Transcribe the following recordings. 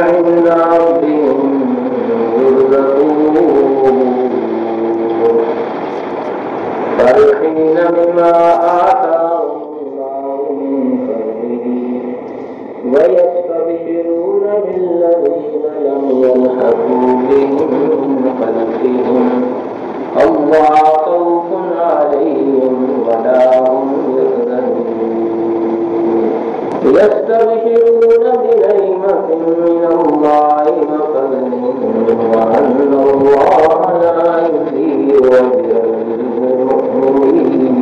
عند ربهم يرزقون فرحين بما آتاهم الله من فضله ويستبشرون بالذين لم يلحقوا بهم من خلفهم ألا خوف عليهم ولا هم يحزنون يستبشرون بنعمة من الله وفضل وأن الله لا يضيع أجر المؤمنين.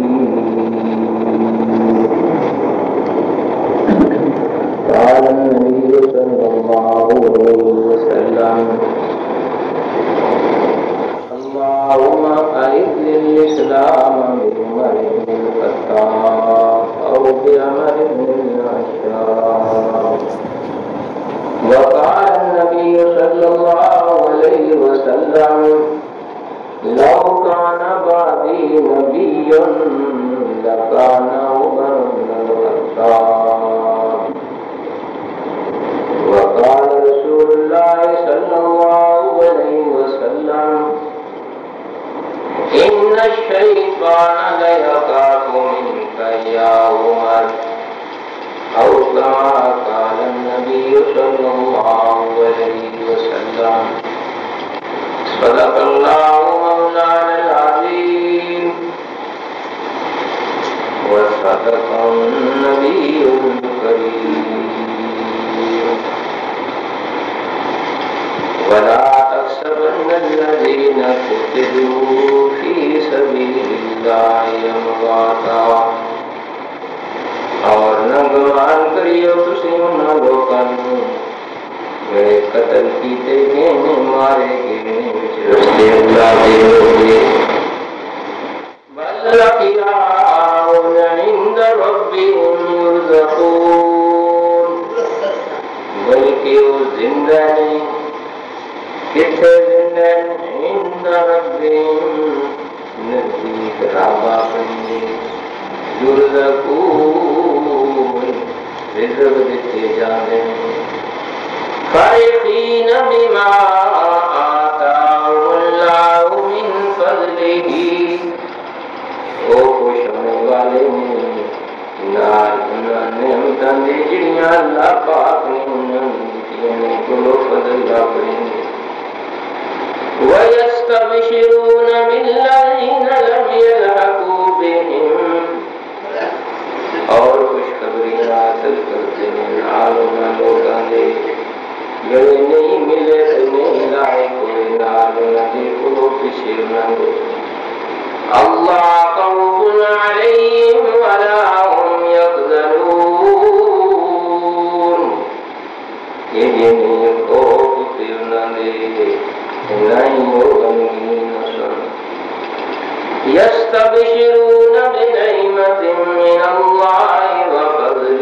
قال النبي صلى الله عليه وسلم اللهم أعز الإسلام بعمر بن الخطاب أو بعمر بن العشاق. وقال النبي صلى الله عليه وسلم لو كان بعدي نبي لكان عمر بن الخطاب. وقال رسول الله صلى الله عليه وسلم إن الشيطان ليخاف منك يا عمر أو كما قال النبي صلى الله عليه وسلم. صدق الله مولانا العظيم وصدق النبي الكريم. ولا تحسبن الذين قتلوا في سبيل الله امواتا اور نہ گمان کریو تسی ان لوکاں میرے قتل کیتے گئے مارے گئے رستے اللہ دے ہوئے بل لقیاؤن عند ربهم يرزقون بلکہ وہ زندہ نہیں کتنے زندہ عند ربهم نزدیک رابع بندے يرزقون رزق دیتے جانے فرحین بما آتاهم اللہ من فضلہ وہ خوش ہونے والے نعمتاں دے جڑیاں اللہ پاک نے انہوں نے کلو فضل اپنے وَيَسْتَبْشِرُونَ بِالَّذِينَ لَمْ يَلْحَقُوا بِهِمْ اور خوشخبری حاصل کرتے ہیں نالونا لوگاں دے جڑے نہیں ملے تو نہیں لائے کوئی نالونا دے کو پیچھے نہ دے اللہ خوف علیہم ولا هم يحزنون یہ نہیں خوف نہ دے نہیں ہو غمگین يستبشرون بنعمة من الله وفضل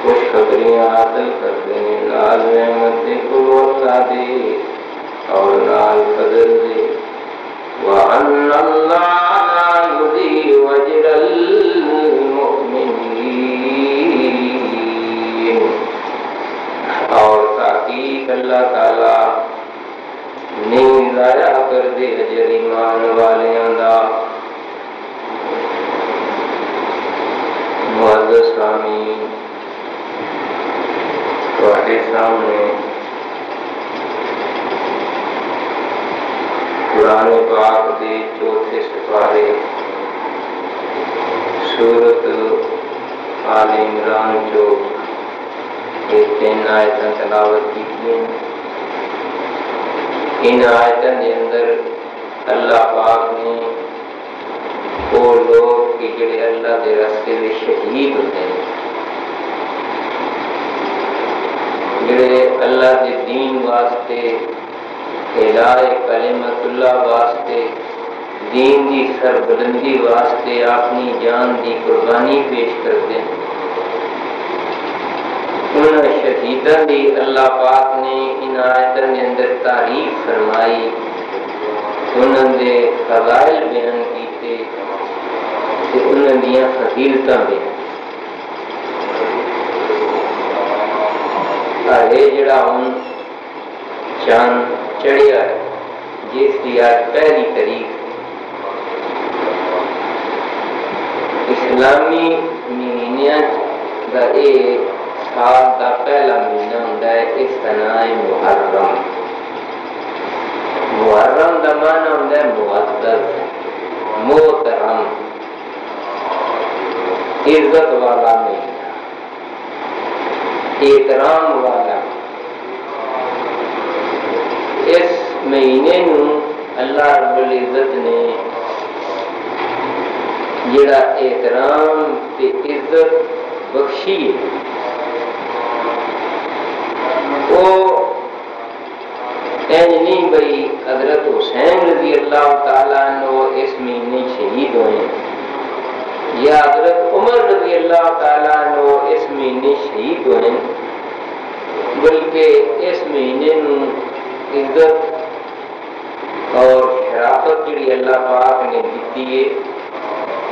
خوشخبریاں حاصل کرتے ہیں نال نعمت کو اللہ دے اور نال فضل دے وَأَنَّ اللَّهَ لَا يُضِيعُ أَجْرَ الْمُؤْمِنِينَ اور تحقیق اللہ تعالی نہیں ضائع کر دے اجر ایمان والیاں دا. معزز سامعین تواڈے سامنے قرآن پاک دے چوتھے سپارے سورۃ آل عمران جو یہ 3 آیتاں تلاوت کی ہیں. ان آیتاں کے اندر اللہ پاک نے وہ لوگ کہ جڑے اللہ دے راستے میں شہید ہوتے ہیں جڑے اللہ دے دین واسطے اعلاء کلمت اللہ واسطے دین دی سربلندی واسطے اپنی جان دی قربانی پیش کرتے ہیں. ان شہیداں دی اللہ پاک نے ان آیتاں کے اندر تعریف فرمائی انہوں نے فضائل بیان کیتے تے انہوں دیاں فضیلتاں بیان جڑا ہوں چاند چڑھیا ہے جس کی آج پہلی تاریخ اسلامی مہینیاں دا سال دا پہلا مہینہ ہوتا ہے، اس کا نام ہے محرم۔ محرم دا معنی ہوتا ہے معزز، محترم، عزت والا مہینہ، احترام والا۔ اس مہینے نوں اللہ رب العزت نے جڑا احترام تے عزت بخشی ہے، وہ نہیں بھئی حضرت حسین رضی اللہ تعالیٰ عنہ اس مہینے شہید ہوئے یا حضرت عمر رضی اللہ تعالیٰ عنہ اس مہینے شہید ہوئے، بلکہ اس مہینے نوں عزت اور شرافت جڑی اللہ پاک نے دیتی ہے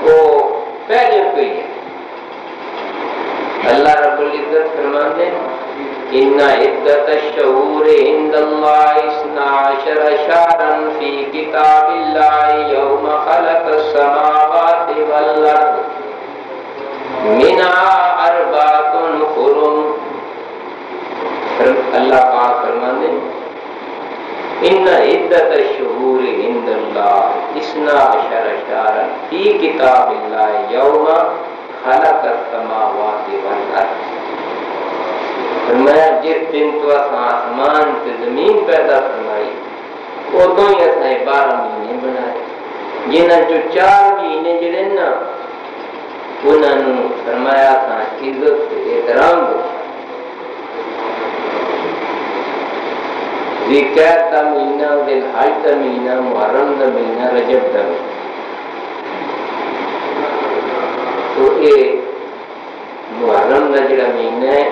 وہ پہلے کوئی ہے۔ اللہ رب العزت فرماتے ہیں ان عدت الشہور عند اللہ 12 شہرا فی کتاب اللہ یوم خلق السماوات والارض منها 4 حرم۔ اللہ پاک فرماتے ہیں ان عدت الشہور عند اللہ 12 شہرا فی کتاب اللہ یوم خلق السماوات والارض۔ فرمایا جس دن تو آسمان سے زمین پیدا فرمائی ادو ہی اصل 12 مہینے بنائے، جنہاں جو 4 مہینے جڑے نا انہاں نوں فرمایا تھا عزت احترام دو۔ ذکر دا مہینہ، ذی الحج دا مہینہ، محرم دا مہینہ، رجب دا مہینہ، تو یہ محرم دا جڑا مہینہ ہے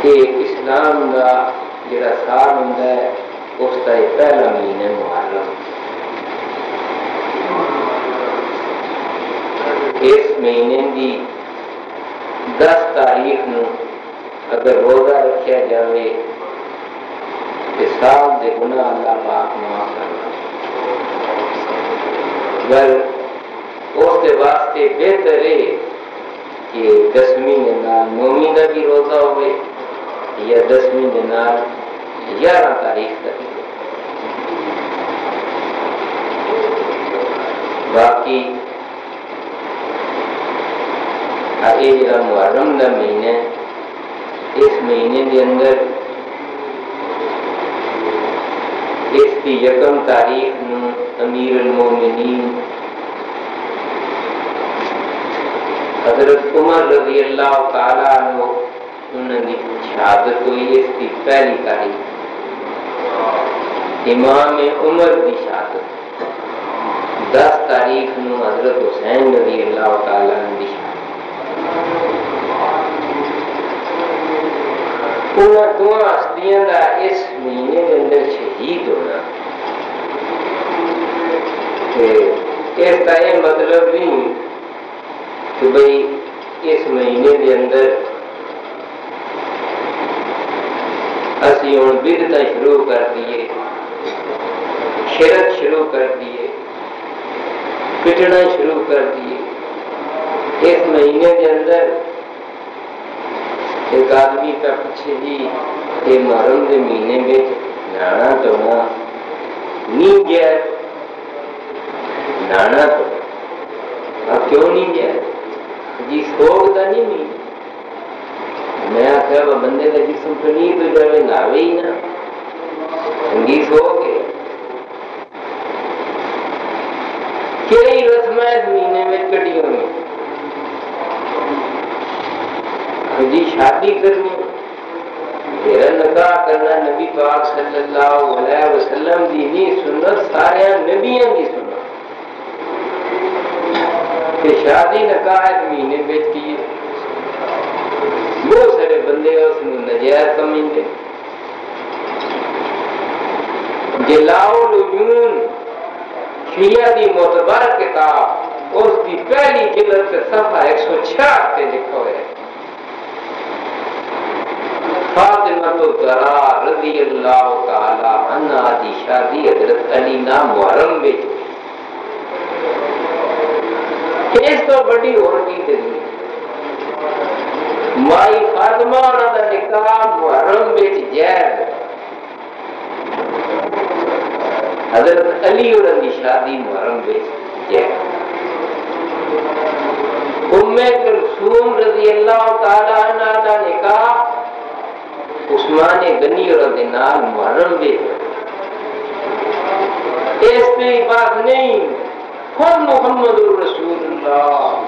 یہ اسلام دا جڑا سال ہوندا ہے اس کا یہ پہلا مہینہ محرم۔ اس مہینے دی 10 تاریخ نو اگر روزہ رکھیا جاوے تو سال دے گناہ اللہ پاک معاف کرنا، مگر اس کے واسطے بہتر ہے کہ 10ویں دے نال 9ویں دا بھی روزہ ہوئے یا 10ویں دے نال 11 تاریخ تک۔ باقی یہ جڑا محرم دا مہینہ ہے اس مہینے کے اندر اس کی 1 تاریخ نو امیر المومنین حضرت عمر رضی اللہ تعالیٰ عنہ انہوں نے شہادت ہوئی۔ اس کی پہلی تاریخ امام عمر کی شہادت، 10 تاریخ نو حضرت حسین رضی اللہ تعالیٰ عنہ کی شہادت۔ انہاں دونوں ہستیاں دا اس مہینے کے اندر شہید ہونا، اس کا یہ مطلب نہیں کہ بھئی اس مہینے کے اندر اسی ہوں بدعتاں شروع کر دیے، شرک شروع کر دیے، پٹنا شروع کر دیے۔ اس مہینے کے اندر ایک آدمی کا پوچھے جی یہ محرم کے مہینے میں نانا دھونا نہیں گیا، نانا تو اب کیوں نہیں گیا جی؟ سوگ کا نہیں مہینہ۔ میں آخیا بندے کا جسم تو نہیں تو جائے ناوے ہی نہ چنگی سوگ ہے۔ کئی رسم اس مہینے میں کٹی ہوئی جی، شادی کرنی، تیرا نکاح کرنا نبی پاک صلی اللہ علیہ وسلم دی نہیں سنت، سارے نبیوں کی سنت کہ شادی نکاح اس مہینے بیچ کی ہے۔ بہت سارے بندے اس میں نجائز سمجھتے۔ جلاؤ العیون شیعہ دی معتبر کتاب اس کی پہلی جلد سے صفحہ 166 پہ لکھا ہوا ہے فاطمہ زہرا رضی اللہ تعالی عنہا دی شادی حضرت علی نا محرم وچ اس تو بڑی اور کی دلیل مائی فاطمہ دا نکاح محرم وچ جائز حضرت علی اور دی شادی محرم وچ جائز ام کلثوم رضی اللہ تعالی عنہ دا نکاح عثمان غنی اور دے نال محرم وچ اس پہ بات نہیں خود محمد رسول اللہ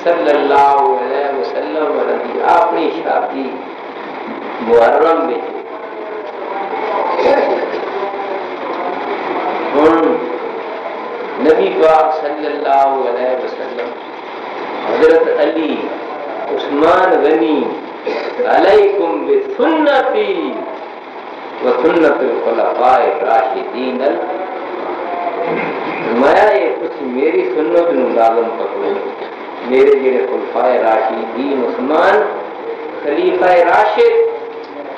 صلی اللہ علیہ وسلم رضی اپنی شادی محرم میں نبی پاک صلی اللہ علیہ وسلم حضرت علی عثمان غنی علیکم بسنتی وسنت الخلفاء الراشدین فرمایا یہ کچھ میری سنت نو لازم پکڑو میرے جڑے خلفائے راشدین عثمان خلیفہ راشد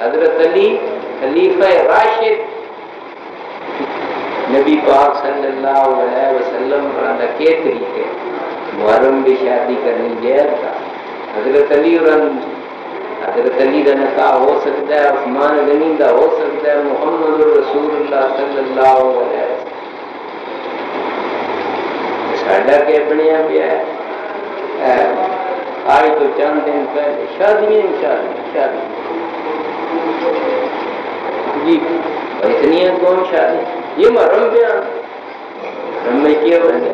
حضرت علی خلیفہ راشد نبی پاک صلی اللہ علیہ وسلم فرمایا کے طریقے محرم بھی شادی کرنی جائز تھا حضرت علی کا نکاح ہو سکتا ہے عثمان غنی کا ہو سکتا ہے محمد رسول اللہ صلی اللہ علیہ وسلم ساڈا کہ بنیا پیا ہے آج تو چند دن پہلے شادی جی اتنی کون شادی یہ محرم پہ محرم میں کیا وجہ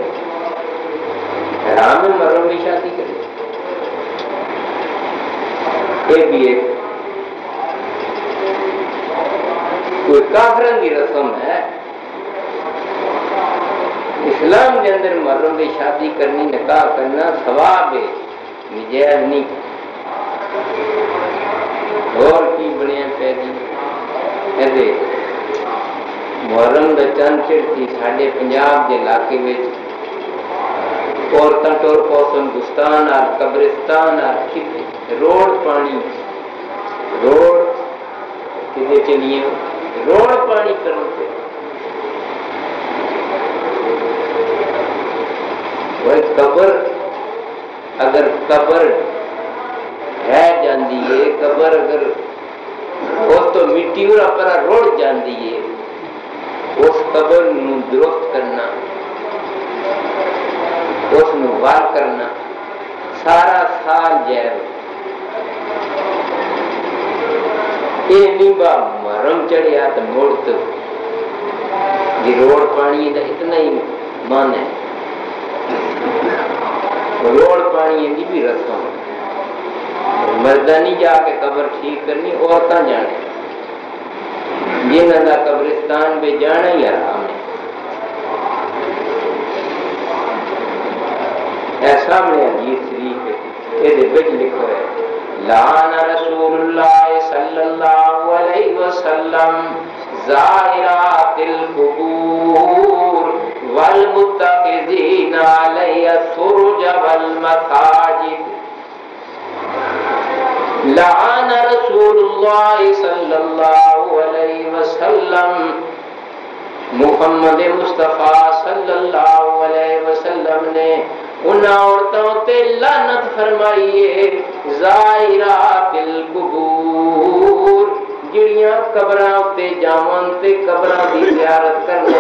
حرام میں محرم میں شادی کرے یہ بھی ایک کوئی کافرن کی رسم ہے اسلام کے اندر محرم میں شادی کرنی نکاح کرنا ثواب ہے نجائز نہیں اور کی بنیا پیدی ایسے محرم دا چند چڑ تھی ساڑھے پنجاب کے علاقے میں عورتوں ٹور پوسن گستان اور قبرستان اور روڈ پانی روڈ کدے چلیے روڈ پانی کرتے قبر اگر قبر ہے جاندی ہے قبر اگر اس تو مٹی اور اپنا روڑ جاندی ہے اس قبر نو درست کرنا اس نو وار کرنا سارا سال جائز یہ نہیں با محرم چڑھیا تو موڑ تو یہ روڑ پانی دا اتنا ہی مان ہے روڑ پانی کی بھی رسم مردانی جا کے قبر ٹھیک کرنی عورتیں جانے جنہوں کا قبرستان پہ جانا ہی حرام ہے ایسا میں حدیث شریف ہے یہ بچ لکھو ہے لعن رسول اللہ صلی اللہ علیہ وسلم زائرات القبور والمتخذین علیہ السرج والمساجد لعن رسول اللہ صلی اللہ علیہ وسلم محمد مصطفیٰ صلی اللہ علیہ وسلم نے ان عورتوں تے لعنت فرمائیے زائرات القبور جڑیاں قبراں تے جاون تے قبراں دی زیارت کرنے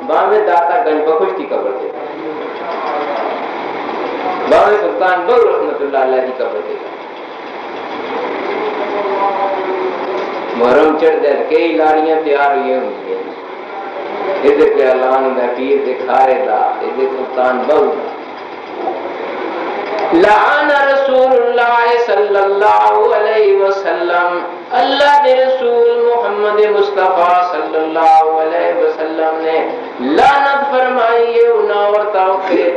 باویں داتا گنج بخش کی قبر تے باویں سلطان بہو رحمت اللہ علیہ کی قبر تے محرم چڑھ دے کئی لاڑیاں تیار ہوئی ہیں ادھر پہ اعلان دا پیر دے کھارے دا ادھر سلطان بہو دا لعن رسول اللہ صلی اللہ علیہ وسلم اللہ دے رسول محمد مصطفیٰ صلی اللہ علیہ وسلم نے لعنت فرمائی ہے ان عورتوں کے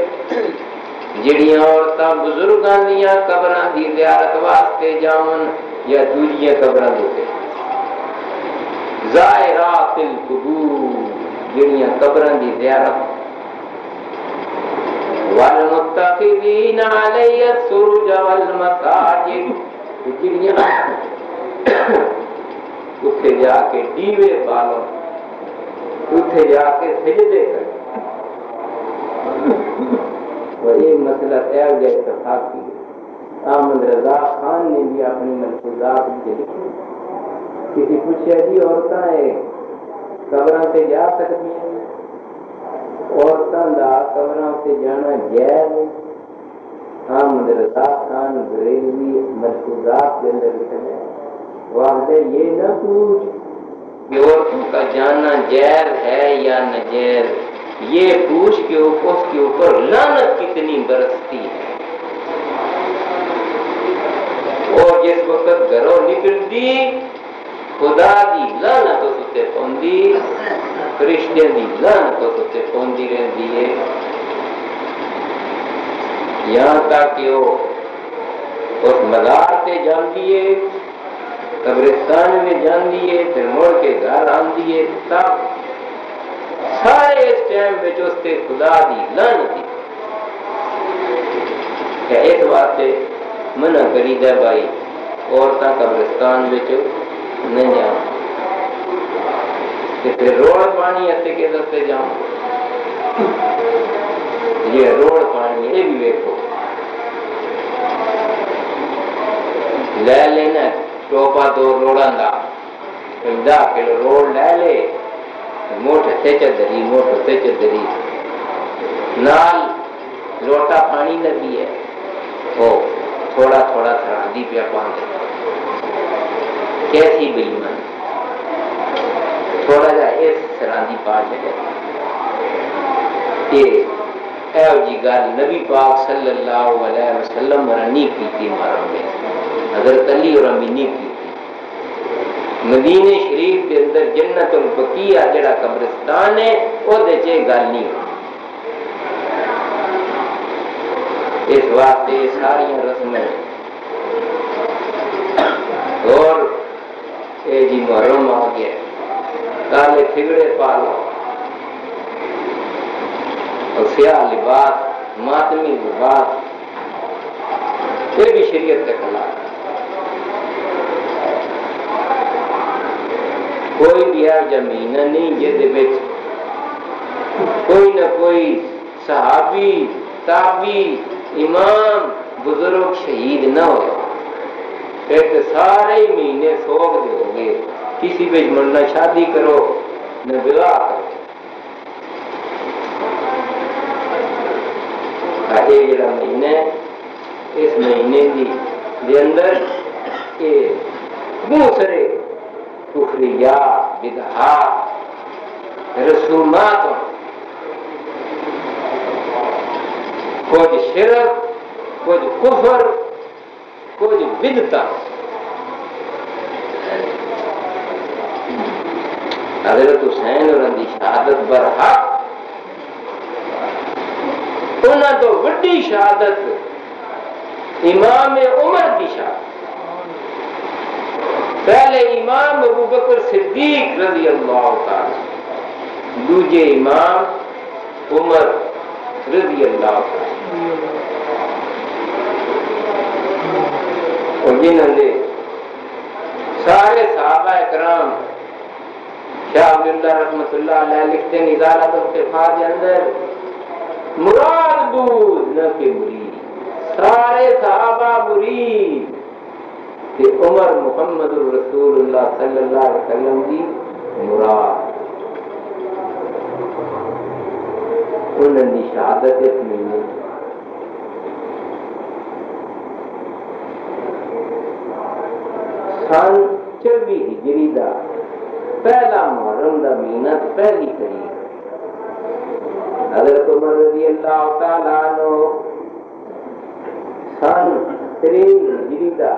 جڑیاں عورتاں بزرگاں دیاں قبراں دی زیارت واسطے جاون یا دوجیاں قبراں دے زائرات القبور جڑیاں قبراں دی زیارت والمتخذین علیہ السرج والمساجد جڑیاں اتنے جا کے دیوے پالو، اتنے جا کے سجدے کرو۔ اور یہ مسئلہ تیار جائے اتفاق کی احمد رضا خان نے بھی اپنی ملفوظات سے لکھی۔ کسی پوچھا جی عورتیں قبراں سے جا سکتی ہیں؟ عورتوں کا قبراں سے جانا جائز ہے؟ احمد رضا خان بریلوی ملفوظات کے اندر لکھا ہے واحد یہ نہ پوچھ کہ عورتوں کا جانا جائز ہے یا ناجائز، یہ پوچھ کہ اس کے اوپر لعنت کتنی برستی ہے۔ اور جس وقت گھروں نکلتی خدا دی لعنت اس تے پوندی، فرشتیاں دی لعنت اس تے پوندی رہندی ہے، یہاں تک کہ وہ اس مزار تے جاندی ہے، قبرستان میں جاندی ہے، پھر مڑ کے گھر آندی ہے، تب سارے اس ٹائم میں جو اس تے خدا دی لعنت ہے۔ کہ اس واسطے منع کری دے بھائی عورتاں قبرستان میں نہیں جاؤ، کہ پھر روڑ پانی اتے کے دستے جاؤ، یہ روڑ پانی یہ بھی ویکھو، لے لینا ٹوپا دو روڑاں دا کلو روڑ لے لے، موٹھ تے چدری موٹھ تے چدری نال لوٹا پانی لگی ہے، وہ تھوڑا تھوڑا سراندی پیا پانی، کیسی بےایمان، تھوڑا جا اس سراندی پا چلے۔ یہ ایو جی گل نبی پاک صلی اللہ علیہ وسلم نہیں کی ماروں میں، حضرت علی اور امی نہیں کی۔ مدینے شریف کے اندر جنت البقیع جڑا قبرستان ہے وہ دے گل نہیں ہوتی۔ اس واسطے ساری رسمیں اور اے جی محرم آ گیا، کالے پھگڑے پالو اور سیاہ لباس ماتمی لباس، یہ بھی شریعت کے خلاف۔ کوئی بھی زمین نہیں جہد کوئی نہ کوئی صحابی تابی امام بزرگ شہید نہ ہو، ایک سارے مہینے سوگ دے ہو گئے، کسی بھی نہ شادی کرو نہ بلا کرو۔ یہ جڑا مہینے اس مہینے دے اندر یہ بہت سارے کفریات بدعات رسومات، کچھ شرک کچھ کفر کچھ بدعت۔ حضرت حسین اور دی شہادت برحق انہاں تو وڈی شہادت امام عمر دی شہادت، پہلے امام ابو بکر صدیق رضی اللہ تعالی، دوجے امام عمر رضی اللہ تعالی، اور جنہوں نے سارے صحابہ اکرام، شاہ عبداللہ رحمت اللہ علیہ لکھتے نظارت افتخار کے اندر مراد بود نہ کہ مرید، سارے صحابہ مرید کہ عمر محمد الرسول اللہ صلی اللہ علیہ وسلم کی مراد، انہوں نے شہادت اس مہینے سن 24 ہجری دا پہلا محرم دا مہینہ پہلی تاریخ، حضرت عمر رضی اللہ تعالیٰ عنہ سن 23 ہجری دا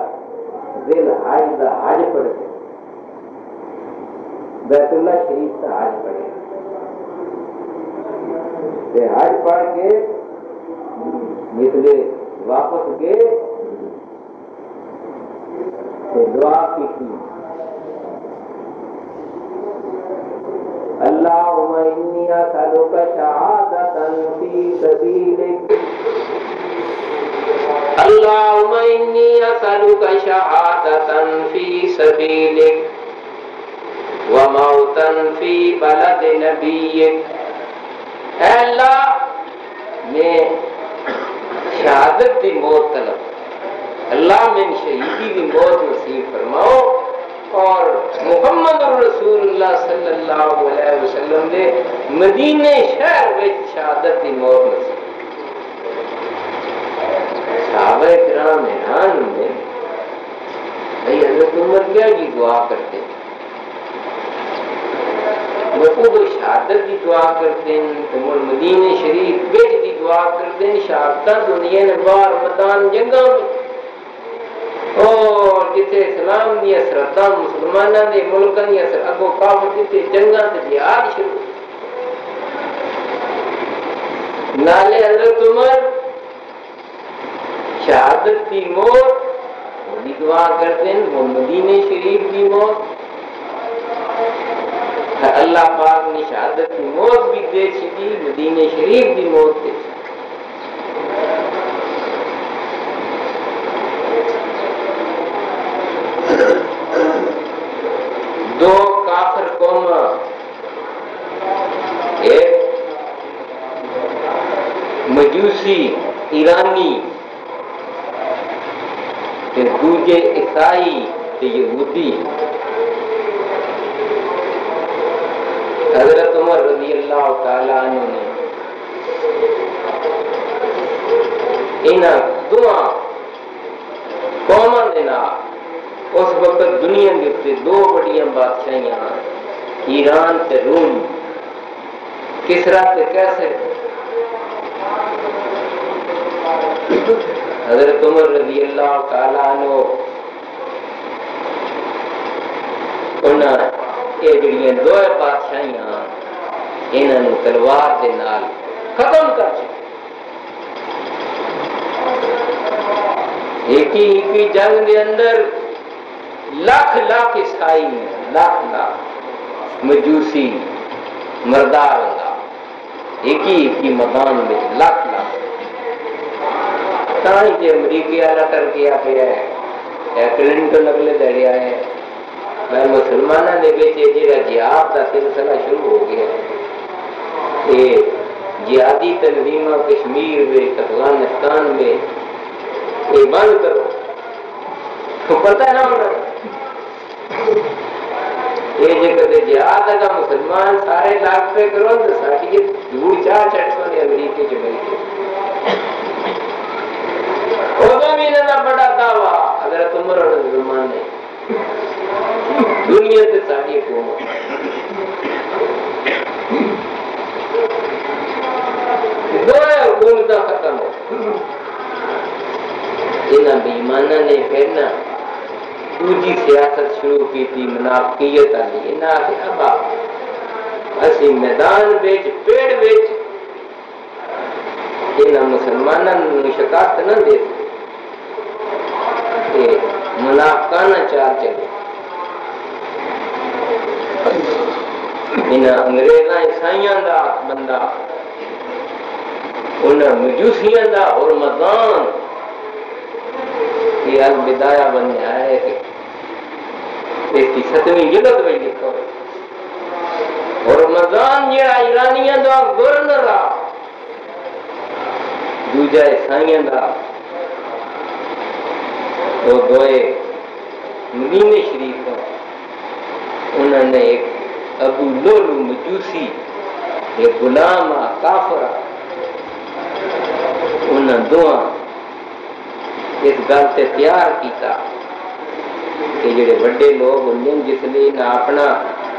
ذی الحج دا حج پڑھتے، بیت اللہ شریف کا حج پڑھے، حج پڑھ کے نکلے واپس گئے، دعا کی اللہم انی اسألک شہادۃ فی سبیلک، اللہم انی اسألک شہادۃ فی سبیلک موتن فی بلد نبیک، اے اللہ میں شہادت دی موت طلب، اللہ میں شہیدی دی موت نصیب فرماؤ، اور محمد رسول اللہ صلی اللہ علیہ وسلم نے مدینے شہر میں شہادت دی موت نصیب۔ صحابہ کرام حیران ہوئے، بھئی حضرت عمر کیا جی دعا کرتے ہیں، وہ شہادت دی دعا کرتے ہیں، تم مدینے شریف بیٹھ دی دعا کرتے ہیں، شہادت دنیا نے باہر میدان جنگاں میں، اور جتے اسلام دی اثرتاں مسلمانوں دے ملکاں دی اثر اگوں کافر جتے جنگاں تے جہاد شروع، نالے حضرت عمر شہادت کی موت وہی دعا کرتے ہیں، وہ مدینے شریف کی موت، اللہ پاک نے شہادت کی موت بھی دے چکی، مدینے شریف کی موت دے چکی۔ دو کافر قوم، ایک مجوسی ایرانی تے دوجے عیسائی تے یہودی، حضرت عمر رضی اللہ تعالیٰ عنہ نے انہاں دونوں قوماں دے نال اس وقت دنیا کے اتنے دو بڑیاں بادشاہیاں، ایران تے روم، کسرا تے کیسر۔ حضرت عمر رضی اللہ تعالیٰ عنہ انہاں یہ جڑیاں دو بادشاہیاں انہاں نوں تلوار دے نال ختم کر چکے۔ ایک ہی جنگ دے اندر لاکھ لاکھ عیسائی، لاکھ لاکھ مجوسی مردار ہوندا، ایک ہی میدان میں لاکھ لاکھ۔ تاں ہی امریکہ والا کر کے آ پیا ہے، کلنٹن اگلے دڑے آئے ہیں، میں مسلمانوں نے بیچے جہاں جہاد کا سلسلہ شروع ہو گیا، یہ جہادی تنظیمیں کشمیر میں افغانستان میں یہ بند کرو، تو پتہ نہ ہونا یہ جی جہاد کا مسلمان سارے لاکھ پہ کرو تو ساری دھوڑ چار چٹوں نے امریکہ چ بھائی ادو بھی انہوں کا بڑا دعویٰ حضرت عمر اور مسلمان نے دنیا سے ساری حکومت دو حکومت ختم ہو، انہوں بےایمانوں نے پھر نہ دوجی سیاست شروع کی تھی، منافقیت والی، انہاں کہ ابا اسی میدان وچ پیڑ وچ انہاں مسلمانوں نوں شکست نہ دے سکتے، منافقانہ چال چلے، انہاں انگریزاں عیسائیاں دا بندہ، انہاں مجوسیاں دا اور مدان یہ البدایہ بننے آئے کہ اس کی 7ویں جلد میں لکھا ہے، اور رمضان جڑا ایرانیاں دا گورنر رہا، دوجا عیسائیاں دا، وہ دوئے مدینے شریف کا، انہوں نے ایک ابو لولو مجوسی ایک غلام کافر، انہوں دونوں اس گل سے تیار کیتا کہ جڑے بڑے لوگ ہوں جس لیے نہ اپنا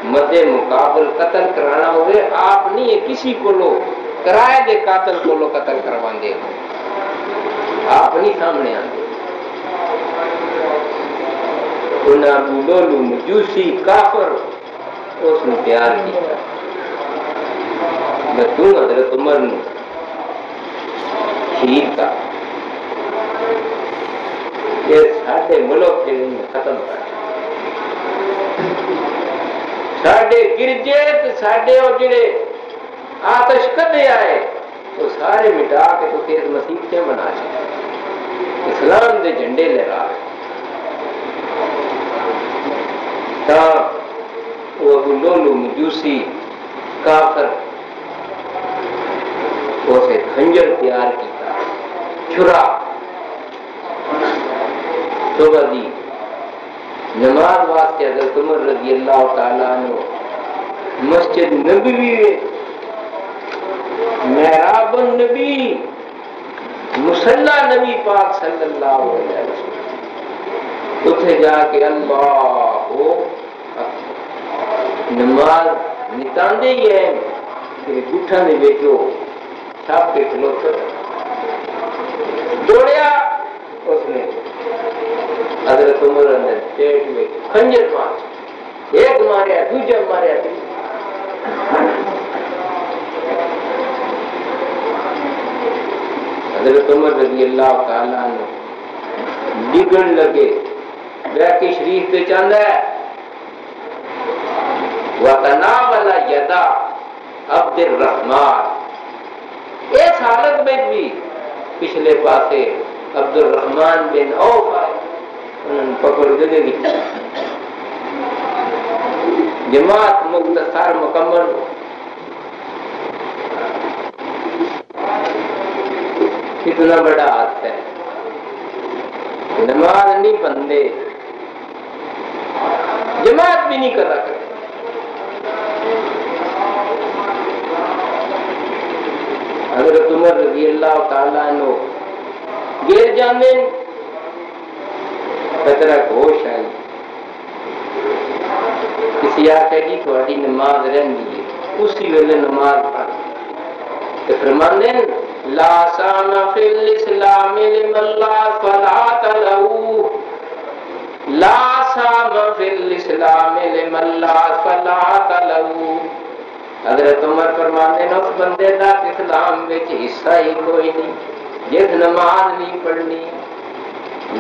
مدے مقابل قتل کرانا ہوئے، آپ نہیں کسی کو کرائے دے قاتل کو قتل کروا دے، آپ نہیں سامنے آتے۔ انہوں ابو لولو مجوسی کافر اس نے تیار کیا، میں توں حضرت عمر نے شہید کا یہ ساڈے ملک کے ختم کر، ساڈے گرجے ساڈے اور جڑے آتش کدے آئے وہ سارے مٹا کے تو تیز مسیحتیں بنا چکے، اسلام دے جھنڈے لہرا، وہ ابو لولو مجوسی کافر اسے خنجر تیار کیتا چھرا صبح دی نماز واسطے حضرت عمر رضی اللہ تعالیٰ عنہ مسجد نبوی محراب النبی مصلی نبی پاک صلی اللہ علیہ وسلم اتھے جا کے اللہ نماز نتاندے ہی ہے کہ گھٹا نے بیٹھو چھاپ کے کھلوتا دوڑیا اس نے حضرت عمر نے پیٹ میں خنجر مار ایک ماریا دوجا ماریا حضرت عمر رضی اللہ تعالیٰ عنہ ڈگن لگے بیعت شریف پہ چاندہ ہے وَتَنَاوَلَ يَدَا عبد الرحمن اس حالت میں بھی پچھلے پاسے عبد الرحمن بن عوف آئے انہوں نے پکڑ دے دی جماعت مختصر مکمل کتنا بڑا ہاتھ ہے نماز نہیں بندے جماعت بھی نہیں کرا کرتے حضرت عمر رضی اللہ تعالیٰ عنہ گر جانے خطرہ ہوش آئی کسی آقا جی تھوڑی نماز رہنی ہے اسی ویلے نماز پڑھ تو فرماندے لا سام فی الاسلام لمن لا صلاۃ له لا سام فی الاسلام لمن لا صلاۃ له حضرت عمر فرماندے اس بندے دا اسلام وچ حصہ ہی کوئی نہیں جس نماز نہیں پڑھنی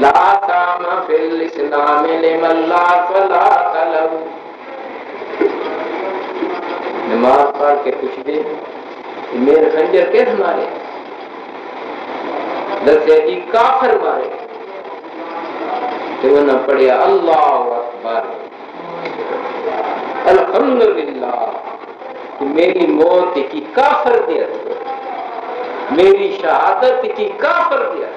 لا سام فی الاسلام لمن لا صلاۃ له نماز پڑھ کے پوچھ دے میرے خنجر کیس مارے دسے جی کافر مارے تو انہوں نے پڑھیا اللہ اکبر الحمدللہ کہ میری موت کی کافر دیا میری شہادت کی کافر دیا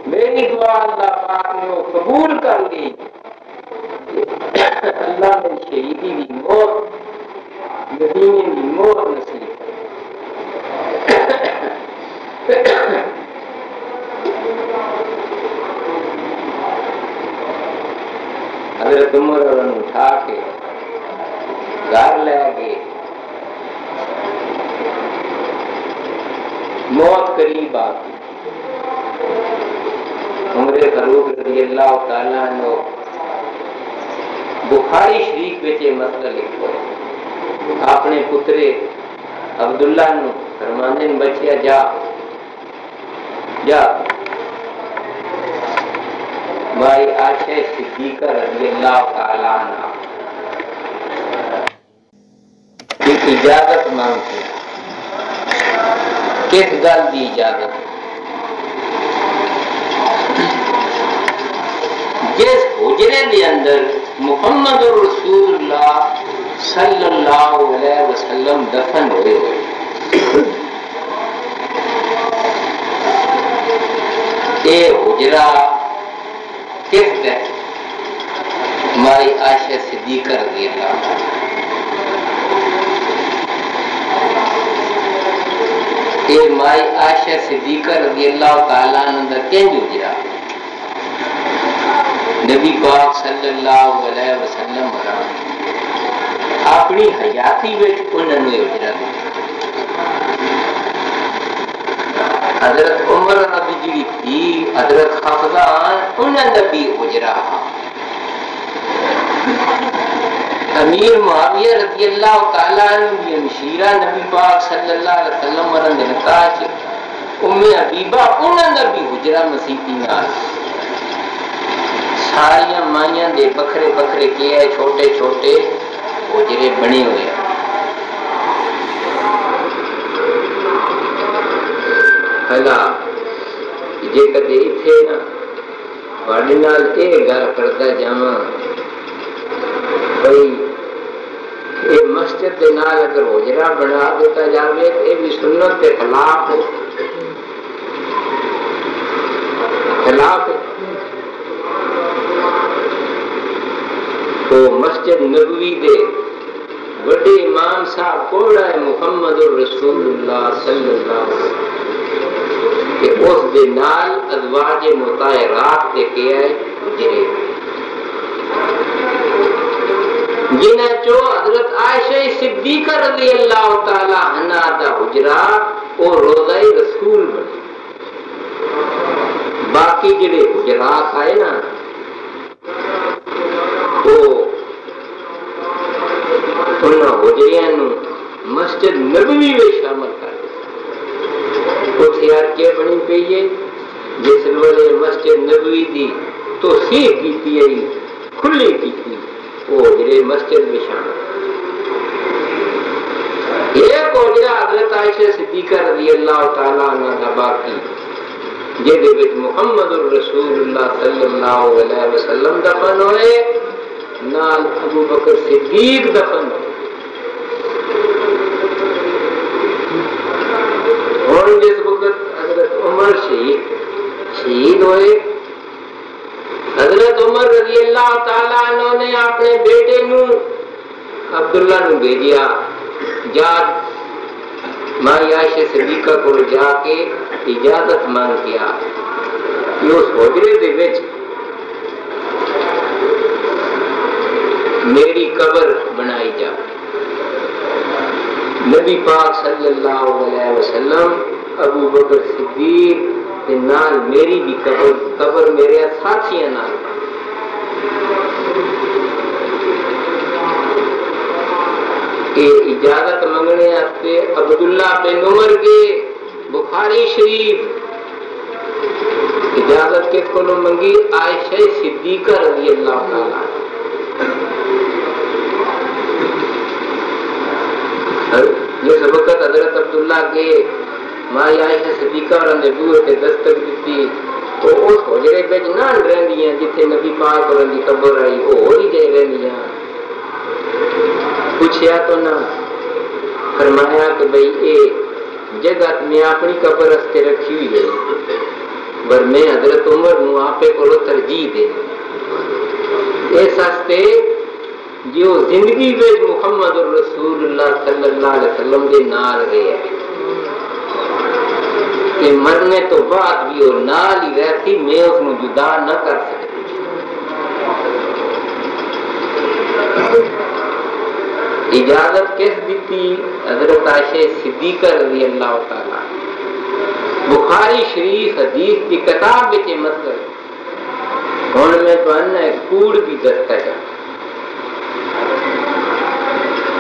میری دعا اللہ پاک نے وہ قبول کر لی اللہ نے شہیدی کی موت مدینے کی موت نصیب حضرت عمر انہوں اٹھا کے گھر لے گئے موت قریب آ گئی عمر فاروق رضی اللہ تعالیٰ عنہ بخاری شریف میں یہ مسئلہ لکھو اپنے پترے عبداللہ نو فرماندے بچیا جا جا مائی عائشہ صدیقہ رضی اللہ تعالیٰ عنہ کی اجازت مانگتے کس گل دی اجازت جس حجرے دے اندر محمد رسول اللہ صلی اللہ علیہ وسلم دفن ہوئے اے حجرہ کس ہے ہماری عائشہ صدیقہ رضی اللہ اے مائی عائشہ صدیقہ رضی اللہ تعالیٰ عنہ کہیں حجرہ نبی پاک صلی اللہ علیہ وسلم اپنی حیاتی وچ انہوں نے اجرا حضرت عمر رضی جی تھی حضرت حفظان انہوں نے بھی اجرا امیر معاویہ رضی اللہ تعالیٰ عنہ کی مشیرہ نبی پاک صلی اللہ علیہ وسلم مرن نکاح ام حبیبہ انہوں نے بھی اجرا مسیحی نال ساریاں مائیاں دے بکھرے بکھرے کیے چھوٹے چھوٹے حجرے بنے ہوئے پہلا جے کدے تھے نا واڑے نال اے گل کردا جاواں بھائی یہ مسجد کے نال اگر حجرا بنا دیتا جائے تو یہ بھی سنت کے خلاف ہے، خلاف ہے۔ تو مسجد نبوی دے بڑے امام صاحب کوڑا ہے محمد الرسول اللہ صلی اللہ علیہ وسلم کہ اس دے نال ازواج مطہرات تے کیا ہے حجرے، جنہ چو حضرت عائشہ صدیقہ رضی اللہ تعالی عنہ دا حجرہ وہ روضہ رسول بنے۔ باقی جڑے حجرات آئے نا وہ انہاں حجریاں نو مسجد نبوی میں شامل کر اتھیار کیا بنی پئی ہے جس ویلے مسجد نبوی دی توسیع کیتی ہے کھلی کیتی وہ حجرے مسجد میں شامل۔ ایک حجرہ حضرت عائشہ صدیقہ رضی اللہ تعالیٰ عنہ دا باقی جہدے وچ محمد الرسول اللہ صلی اللہ علیہ وسلم دفن ہوئے نال ابو بکر صدیق دفن ہوئے۔ اور جس وقت حضرت عمر شہید ہوئے، حضرت عمر رضی اللہ تعالیٰ عنہ نے اپنے بیٹے نو عبداللہ نو بھیجیا جا ماں عائشہ صدیقہ کو جا کے اجازت مانگ کیا کہ اس حجرے دے وچ میری قبر بنائی جا۔ نبی پاک صلی اللہ علیہ وسلم ابو بکر صدیق کے نال میری بھی قبر میرے ساتھیاں نال۔ اجازت منگنے آتے عبداللہ بن عمر کے بخاری شریف اجازت کے کو منگی عائشہ صدیقہ رضی اللہ تعالیٰ۔ جس وقت حضرت عبداللہ کے ماں عائشہ صدیقہ نے بوئے تے دستک دیتی تو اس حجرے وچ نہ رہندیاں جتھے نبی پاک اور دی قبر آئی وہ ہو ہی جائے رہندیاں۔ پوچھیا تو نہ، فرمایا کہ بھئی اے جگہ میں اپنی قبر رستے رکھی ہوئی ہے ور میں حضرت عمر نو آپے کو ترجیح دے اس ہستے جو زندگی میں محمد الرسول اللہ صلی اللہ علیہ وسلم دے نال رہے کہ مرنے تو بعد بھی وہ نال ہی رہتی، میں اس کو جدا نہ کر سکتی۔ اجازت کس دیتی؟ حضرت عائشہ صدیقہ رضی اللہ تعالیٰ۔ بخاری شریف حدیث کی کتاب وچ مطلب ہن میں تھانوں ایک کوڑ بھی دستا ہے۔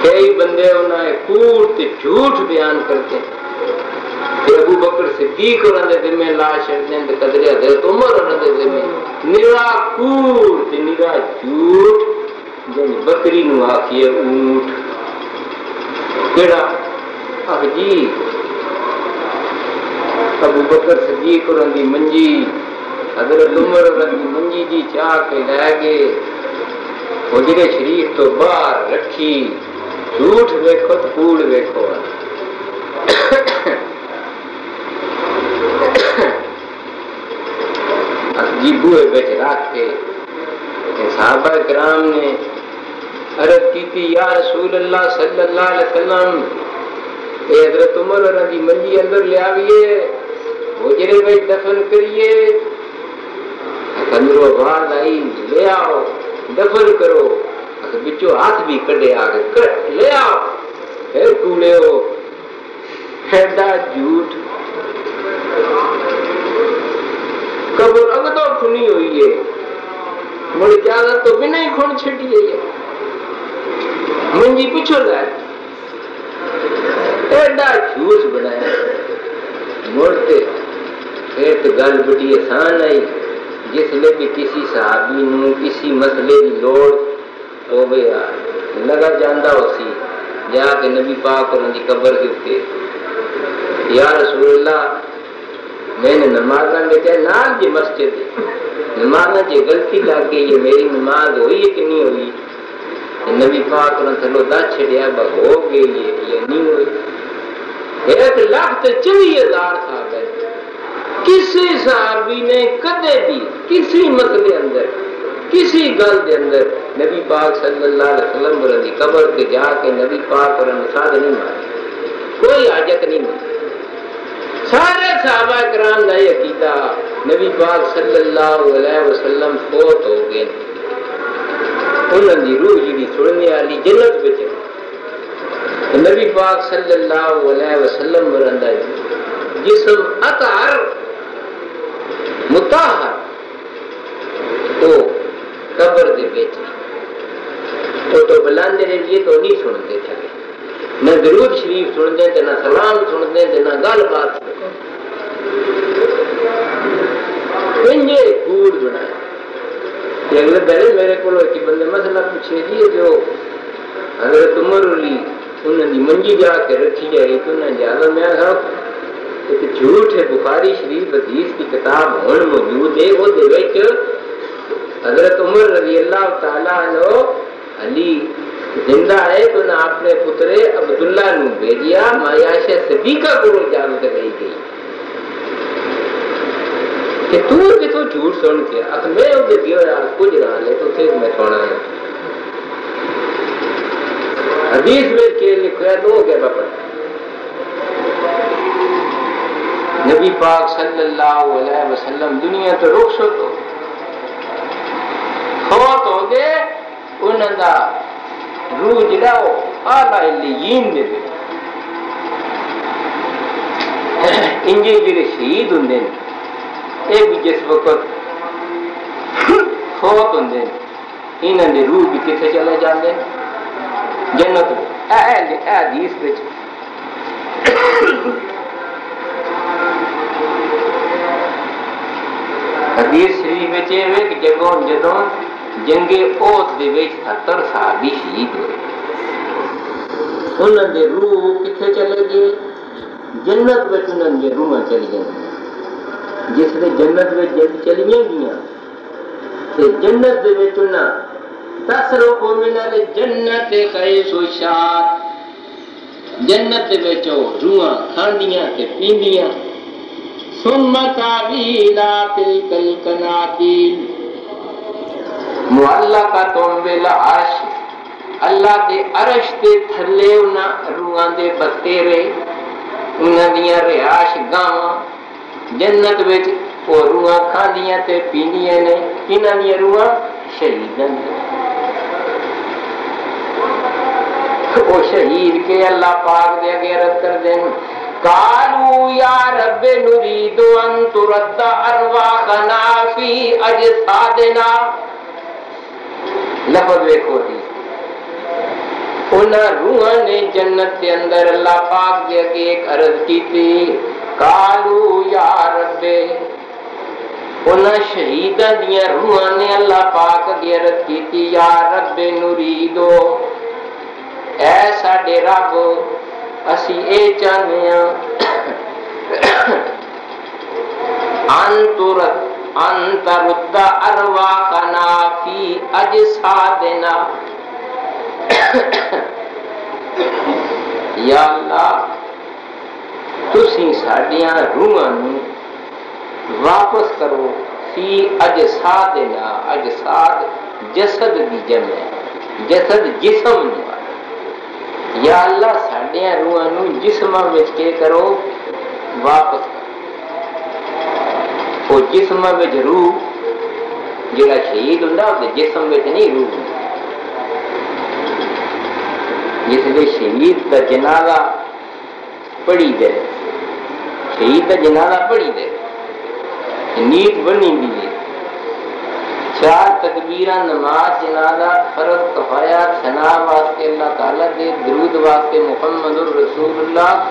کئی بندے انہاں کوڑ تے جھوٹ بیان کرتے ہیں کہ ابو بکر صدیق اور دے ذمہ لا چھڑدے تے قدر حضرت عمر اور دے ذمہ نرا کوڑ تے نرا جھوٹ جن بکری نو آکھیے اونٹ کیڑا جی ابو بکر صدیق اور دی منجی حضرت عمر اور دی منجی جی چاہ کے لے گئے حجرے شریف تو باہر رکھی، جھوٹ ویکھو تو کوڑ ویکھو۔ جی بوئے بچ رکھ کے صحابہ کرام نے عرض کی تھی یا رسول اللہ صلی اللہ علیہ وسلم اے حضرت عمر اور دی منجی اندر لے آئیے حجرے میں دفن کریے۔ اندروں آواز آئی لے آؤ دفن کرو، بچوں ہاتھ بھی کڈے آگے کٹ لے آؤ، پھر کوڑے ہو ایڈا جھوٹ۔ قبر اگ تو کھنی ہوئی ہے، مڑ اجازت تو بنا ہی کھن چھٹی ہے، منجی پچھو لائے ایڈا جھوٹ بنایا۔ مڑتے پھر تو گل بڑی آسان آئی، جس لئے بھی کسی صحابی نو کسی مسئلے کی لوڑ ہوئے لگا جاندہ ہو سی جا کے نبی پاک اور ان کی قبر کے اتے یا رسول اللہ میں نے نمازہ میں کہا نال جی مسجد نمازہ جی غلطی لگ گئی ہے، میری نماز ہوئی ہے کہ نہیں ہوئی؟ نبی پاک نے تھلو دا چھڑیا ہو گئی یا نہیں ہوئی 1,40,000 صاحب ہے کسی صحابی نے کدے بھی کسی مسئلے اندر کسی گل دے اندر نبی پاک صلی اللہ علیہ وسلم کی قبر پہ جا کے نبی پاک پر نصاد نہیں ماری کوئی حاجت نہیں ماری سارے صحابہ کرام کا یہ عقیدہ نبی پاک صلی اللہ علیہ وسلم فوت ہو گئے انہوں کی روح جی سننے والی جنت بچ نبی پاک صلی اللہ علیہ وسلم مرندہ جسم اطہر مطہر تو قبر دے بیٹھے تو بلاندے نے یہ تو نہیں سنتے تھے نہ درود شریف سنتے تھے نہ سلام سنتے تھے نہ گل بات سنتے کوڑ بنایا اگلے دن میرے کو بندے مسئلہ پوچھے جی جو حضرت عمر علی انہوں نے منجی جا کے رکھی جائے تو انہیں جانا میں ایک جھوٹ ہے بخاری شریف حدیث کی کتاب ہون موجود ہے وہ دے حضرت عمر رضی اللہ تعالیٰ عنہ علی زندہ ہے تو نہ اپنے پترے عبداللہ نو بھیجیا مایاشہ صدیقہ کو اجازت رہی گئی کہ تو جھوٹ سن کے اب میں اسے دیو یار کچھ نہ لے تو پھر میں سونا ہے حدیث میں کہ لکھا ہے دو گیا باپا نبی پاک صلی اللہ علیہ وسلم دنیا تو رخصت ہو فوت ہو گئے انہوں دا روح جڑا وہ اعلیٰ علیین دے دے انجے جڑے شہید ہوندے اے بھی جس وقت فوت ہوندے انہوں نے روح بھی کتنے چلے جاندے جنت اے حدیث وچ حدیث شریف وچ اے کہ جدوں جنگ اوت دے وچ 70 صحابی شہید ہوئے انہوں نے روح کتنے چلے گئے جنت وچ انہوں نے روح چلی گئی جس نے جنت میں چلی گیا تے جنت دے وچ انہاں تسرو من الجنت قیس و شاد جنت دے وچ روحاں کھاندیاں تے پیندیاں ثم تعویلا تلک القنادیل معلقۃ بالعرش اللہ دے عرش دے تھلے انہاں روحاں دے بتیرے انہاں دیاں رہائش گاواں جنت وچ وہ روحاں کھاندیاں تے پیندیاں نے انہاں دیاں روحاں شہیداں وہ شہید کے اللہ پاک دے اگے رد کر دیں قالوا یا رب نريد ان ترد ارواحنا فی اجسادنا لفظ دیکھو تھی انہاں روحاں نے جنت کے اندر اللہ پاک دے اگے ایک عرض کی تھی قالوا یا رب انہاں شہیداں دیاں روحاں نے اللہ پاک اگے عرض کی تھی یا رب نریدو اے ساڈے رب اسی اے چاہنے ہیں انت رد ارواحنا فی اجسادنا یا اللہ تسی ساڈیاں روحاں نوں واپس کرو فی اجسادنا اجساد جسد دی جمع جسد جسم نوں یا اللہ ساڈیاں روحاں نوں جسماں وچ کے کرو واپس کرو وہ جسماں وچ روح جڑا شہید ہوندا او جسم وچ نہیں روح جس لئے شہید دا جنازہ پڑھی دے شہید دا جنازہ پڑھی دے نیت بنی دی 4 تکبیرہ نماز جنازہ فرض کفایہ ثنا واسطے اللہ تعالیٰ دے درود واسطے محمد الرسول اللہ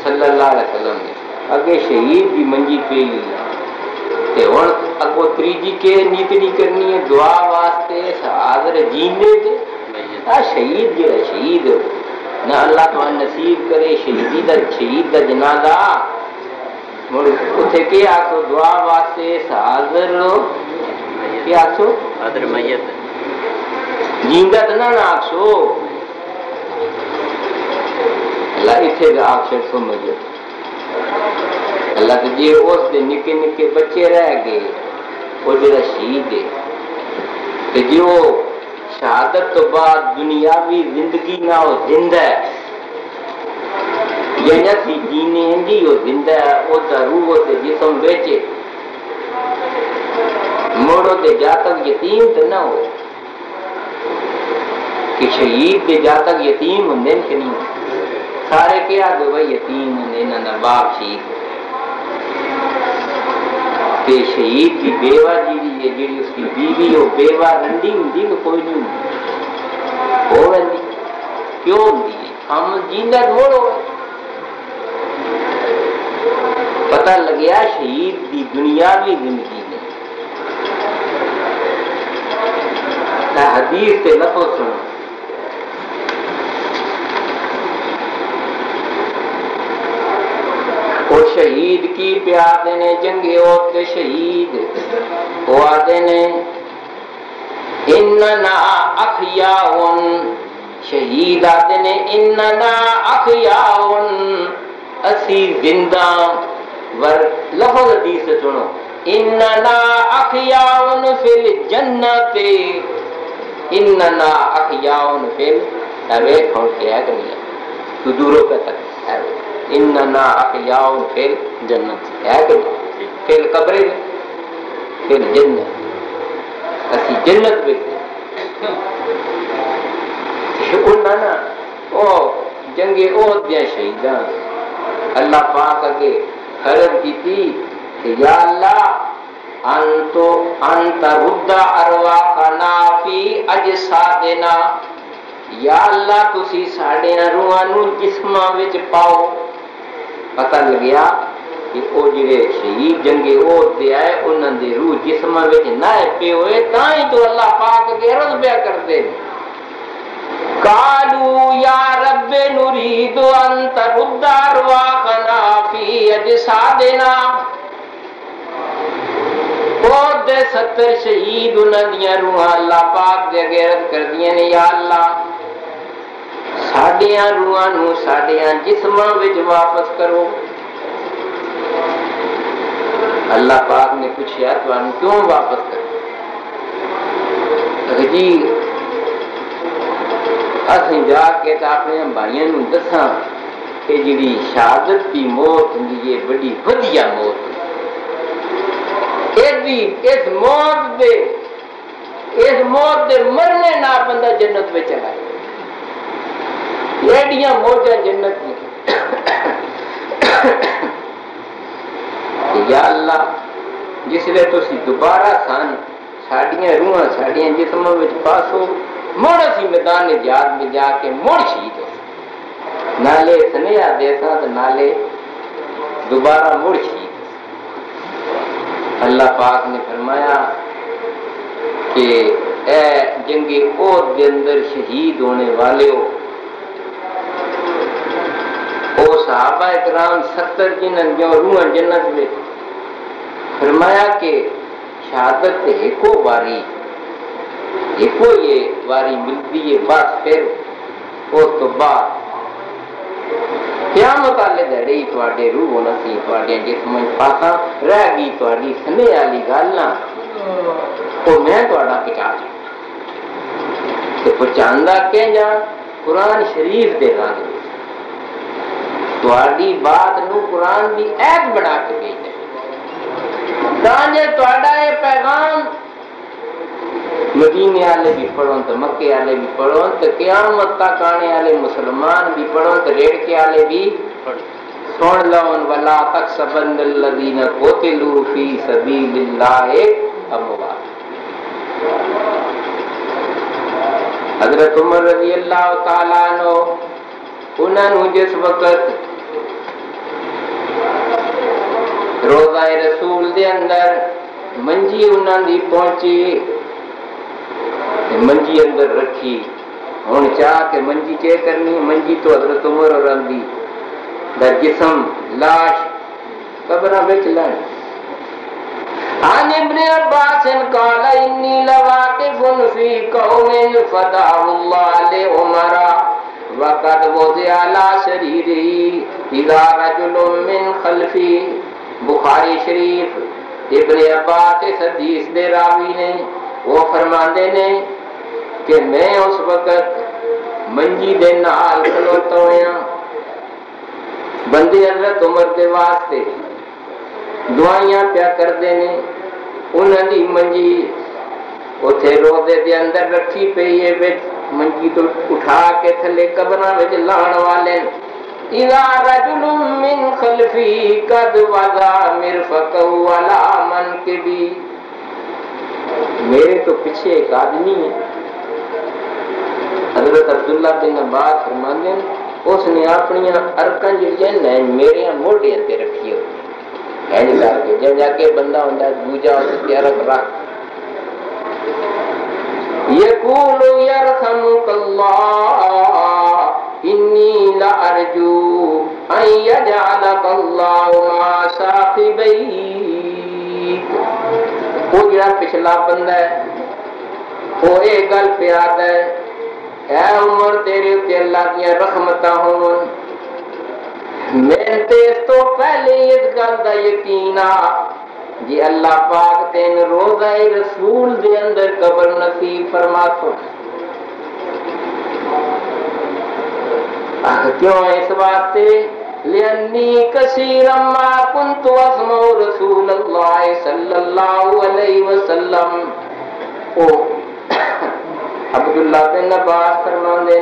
صلی اللہ علیہ وسلم دے اگے شہید بھی منجی پہ تے ہن اگو تریجی کے نیت نہیں کرنی ہے دعا واسطے حاضر جیندے تے شہید جڑا شہید نہ اللہ تو نصیب کرے شہید دا جنازہ اتھے کیا آکھو دعا واسطے حاضر کیا آکھو حاضر میت جیندا تو نہ آکھو اللہ اتنے کا آخر سمجھ اللہ تو جی اس دے نکے نکے بچے رہ گئے وہ جڑا شہید ہے کہ جی وہ شہادت تو بعد دنیاوی زندگی نہ ہو زندہ ہے یہ نہ سی جینے ہندی ہو زندہ ہے وہ دا روح سے جسم بیچے موڑو دے جا تک یتیم تو نہ ہو کہ شہید دے جا تک یتیم ہوندے کہ نہیں ہو سارے کیا دو بھائی یتیم ہوندے نہ باپ شہید تے شہید کی بیوہ جیڑی ہے جیڑی اس کی بیوی ہو بیوہ رنڈی ہوندی کہ کوئی نہیں ہو رنڈی کیوں ہوندی ہے ہم جیندہ موڑو پتہ لگیا شہید دی دنیاوی زندگی میں حدیث سے لفظ سنو وہ شہید کی پیادے نے جنگے ہوتے شہید وہ آدھے نے اننا اخیاؤن شہید آدھے نے اننا اخیاؤن اسی زندہ ور لفظ حدیث سے سنو اننا اخیاؤن فی الجنت اننا اخیاؤن فی الوے کھوڑ کے ہے کہ نہیں تو دوروں پہ تک ہے اننا احیاؤن فی الجنت ہے کہ فی القبر فی الجنت اسی جنت بیٹھے انہاں نا او جنگے عہد دیا شہیدان اللہ پاک اگے عرض کی تھی کہ یا اللہ انت رد ارواحنا فی اجسادنا یا اللہ تسی ساڑے روحاں نو جسماں وچ پاؤ پتہ لگیا کہ او جڑے شہید جنگے عہد دے آئے انہاں دے روح جسماں وچ نہ پے ہوئے تاں ہی تو اللہ پاک کے عرض بیا کرتے قالوا یا رب نريد ان ترد ارواحنا فی اجسادنا بہت دے 70 شہید انہاں دیاں روحاں اللہ پاک دے عرض کر دیاں نے یا اللہ ساڑیاں روحاں نو ساڑیاں جسماں وچ واپس کرو اللہ پاک نے پوچھا تانوں کیوں واپس کرو جی اسیں جا کے تے اپنے بھائیاں نوں دساں کہ جڑی شہادت دی موت ہوندی ہے بڑی ودیا موت اس موت دے مرنے نہ بندہ جنت میں چلا جائے ایڈیاں موجہ جنت میں یا اللہ جس لئے تو سی دوبارہ سان ساڑیاں روحاں ساڑیاں جسموں میں پاسو مڑ سی میدان جہاد میں جا کے مڑ شہید ہو نالے سنیا دیسا تو نالے دوبارہ مڑ شہید اللہ پاک نے فرمایا کہ اے جنگ عہد کے اندر شہید ہونے والے ہو او صحابہ اکرام 70 جنہاں جو روح جنت میں فرمایا کہ شہادت ایکو واری ایکو یہ واری ملتی ہے بس پھر اس تو بعد قیامت والے دہڑے ہی تواڈے روح ہونا سی تواڈے جسم پاسا رہ گئی تواڈی سنے والی گل نہ او میں تواڈا پہچان تے پہچاندا کہ جا قرآن شریف دے رنگ تواڈی بات نو قرآن دی ایت بنا کے بھیجے تاں جے تواڈا یہ پیغام مدینے والے بھی پڑھون تو مکے والے بھی پڑھون تو قیامت تک آنے والے مسلمان بھی پڑھون تو ریڑکے والے بھی سن لون ولا تحسبن الذین قتلوا فی سبیل اللہ اموات حضرت عمر رضی اللہ تعالیٰ عنہ انہوں جس وقت روضہ رسول دے اندر منجی انہوں دی پہنچی منجی اندر رکھی ہوں چاہ کے منجی چے کرنی منجی تو حضرت عمر اور دی دا جسم لاش قبرہ بچ لائن عن ابن عباس قال انی لواقف فی قوم فتح اللہ لعمر وقد وضع على سريره اذا رجل من خلفی. بخاری شریف ابن عباس اس حدیث دے راوی نے وہ فرماندے نے کہ میں اس وقت منجی دے نال کھلوتا ہویا بندے حضرت عمر دے واسطے دعائیاں پیا کردے نے. انہاں دی منجی اوتھے روضے دے اندر رکھی پئی ہے وچ منجی تو اٹھا کے تھلے قبراں وچ لان والے. اذا رجل من خلفی قد وضع مرفقہ علی منکبی. میرے تو پیچھے ایک آدمی ہے حضرت عبداللہ بن عباس فرماندے ہیں اس نے اپنی ارکاں جڑیاں میرے موڈیاں تے رکھی ہوئی اینج کر کے جب جا کے بندہ ہوندا دوجا اس ارک رکھ یقول یرحمک اللہ انی لارجو ان یجعلک اللہ ما صاحبیک. وہ جڑا پچھلا بندہ ہے وہ یہ گل پہ آتا ہے اے عمر تیرے تے اللہ کی رحمتاں ہون. میں تے اس تو پہلے اس گل دا یقین آ جی اللہ پاک تین روضہ رسول دے اندر قبر نصیب فرما تو. کیوں اس واسطے لأنی کثیرا ما کنت اسمع رسول اللہ صلی اللہ علیہ وسلم. او عبداللہ بن عباس فرماندے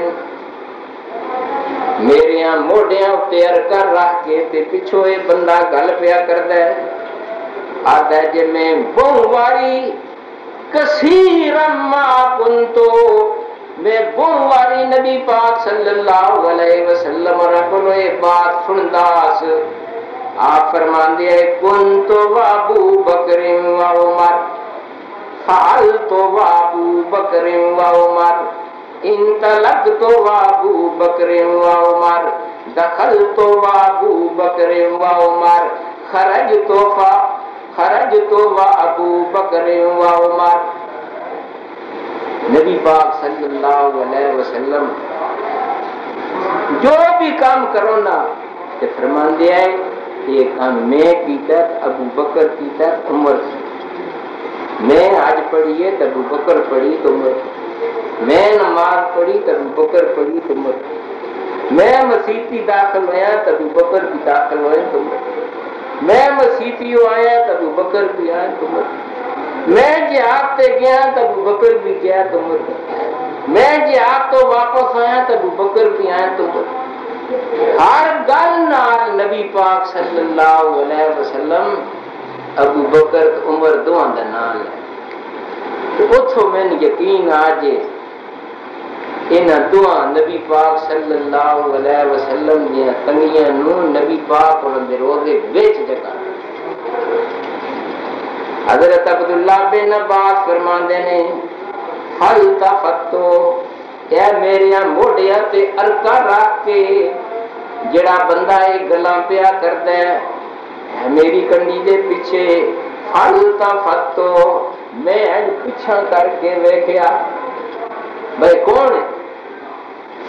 میرے موڈیاں تے ارکر رکھ کے تے پچھو یہ بندہ گل پیا کردا ہے آتا ہے جے میں بہت واری کثیرا ما کنتو میں بہت واری نبی پاک صلی اللہ علیہ وسلم رکھلو یہ بات سنداس. آپ فرماندے ہیں کنتو وابو بکر و عمر فعلتو وابو بکر و عمر انطلقتو وابو بکر و عمر دخلتو وابو بکر و عمر خرجتو وابو بکر و عمر. نبی پاک صلی اللہ علیہ وسلم جو بھی کام کرو نا کہ فرمان دیا ہے یہ کام میں کیتا ابو بکر کیتا عمر کی. میں آج پڑھی ہے تو ابو بکر پڑھی تو عمر کی. میں نماز پڑھی تو ابو بکر پڑھی تو عمر کی. میں مسیحی داخل ہویا تو ابو بکر بھی داخل ہوئے تو عمر کی. میں مسیحی آیا تو ابو بکر بھی آیا تو عمر کی. میں جہاد تے گیا تو ابو بکر بھی گیا تو عمر کی. میں جہاد تو واپس آیا تو ابو بکر بھی آیا تو عمر کی. ہر گل نال نبی پاک صلی اللہ علیہ وسلم ابو بکر عمر دوہاں دا نام ہے. اتھوں میں یقین آ جے انہاں دوہاں نبی پاک صلی اللہ علیہ وسلم دیاں تنگیاں نو نبی پاک انہاں دے روزے وچ جگہ. حضرت عبداللہ بن عباس فرماندے نے حل تفتو اے میریاں موڈیاں تے ارکا رکھ کے جڑا بندہ ایک گلاں پیا کردا ہے میری کنڈی دے پیچھے حل تفتو میں پیچھا کر کے ویکھیا بھائی کون ہے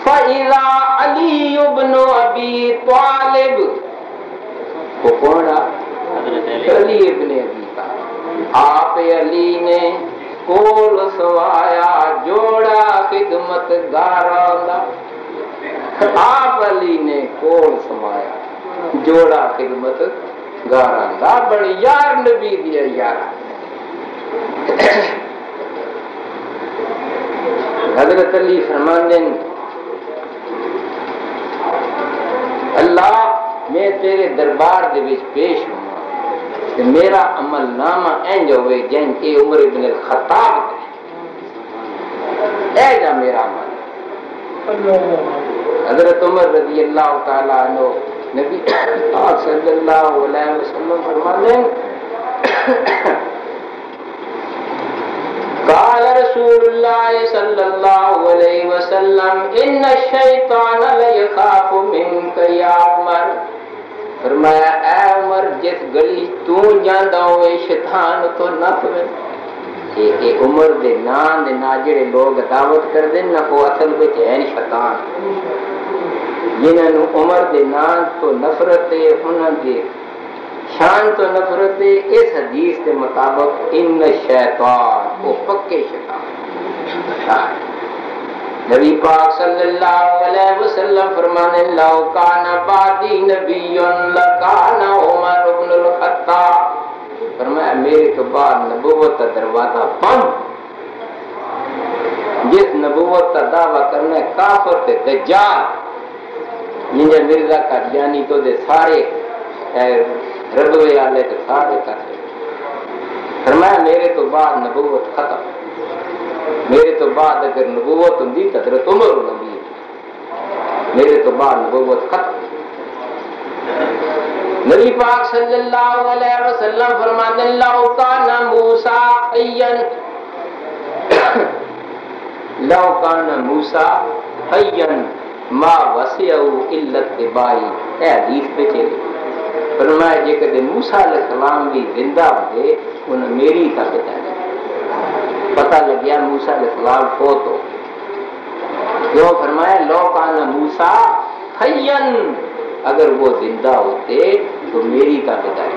فَإِذَا عَلِيُّ بْنُ أَبِي طَالِبٍ. وہ کون ہے علی ابن ابی طالب. آپ علی نے کول سوایا جوڑا خدمت گاراں دا. آپ علی نے کول سوایا جوڑا خدمت گاراں دا. بڑی یار نبی دیا یار. حضرت علی فرماندے اللہ میں تیرے دربار دے وچ پیش ہوں کہ میرا عمل نامہ انج ہوئے جن کے عمر ابن الخطاب اے جا میرا عمل. حضرت عمر رضی اللہ تعالیٰ عنہ نبی پاک صلی اللہ علیہ وسلم فرماتے ہیں قال رسول اللہ صلی اللہ علیہ وسلم ان الشیطان لیخاف منک یا عمر. فرمایا اے عمر جس گلی تو جاندا ہوئے شیطان تو نہ پوے. کہ عمر دے نام دے نا جڑے لوگ دعوت کر دیں نا وہ اصل وچ ہے شیطان جنہاں نو عمر دے نام تو نفرت ہے انہاں دے شان تو نفرت ہے اس حدیث کے مطابق ان شیطان وہ پکے شیطان نبی پاک صلی اللہ علیہ وسلم فرمانے لو کان بعدی نبی لکان عمر بن الخطاب فرمایا میرے تو بعد نبوت کا دروازہ بند جس نبوت کا دعویٰ کرنا کافر تے دجال جنہیں مرزا قادیانی تو دے سارے رضوے والے تو سارے کرتے فرمایا میرے تو بعد نبوت ختم میرے تو بعد اگر نبوت ہوندی تو حضرت عمر نبی میرے تو بعد نبوت ختم نبی پاک صلی اللہ علیہ وسلم فرماتے ہیں لو کان موسیٰ حیا لو کان موسیٰ حیا ما وسعہ الا اتباعی اے حدیث پہ چلے فرمایا جے کہ موسیٰ علیہ السلام بھی زندہ ہوئے انہیں میری کا پتہ لگیا موسیٰ علیہ السلام فوت ہو کیوں فرمایا لو کان موسیٰ حیا اگر وہ زندہ ہوتے تو میری کا بدائی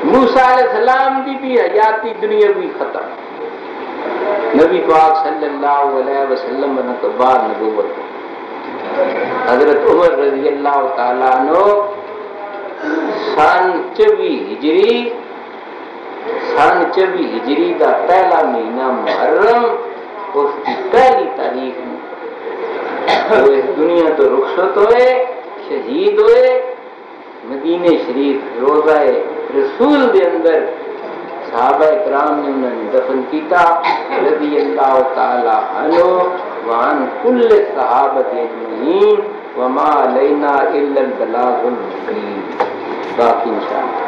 موسیٰ علیہ السلام کی بھی حیاتی دنیا بھی ختم نبی پاک صلی اللہ علیہ وسلم نے تو بعد نبوت حضرت عمر رضی اللہ تعالیٰ عنہ سن 24 ہجری کا پہلا مہینہ محرم اس کی پہلی تاریخ میں وہ اس دنیا تو رخصت ہوئے شہید ہوئے مدینہ شریف روضہ رسول دے اندر صحابہ اکرام نے انہوں نے دفن کیتا رضی اللہ تعالی عنہ وعن کل صحابت اجمعین وما علینا الا البلاغ المبین باقی انشاءاللہ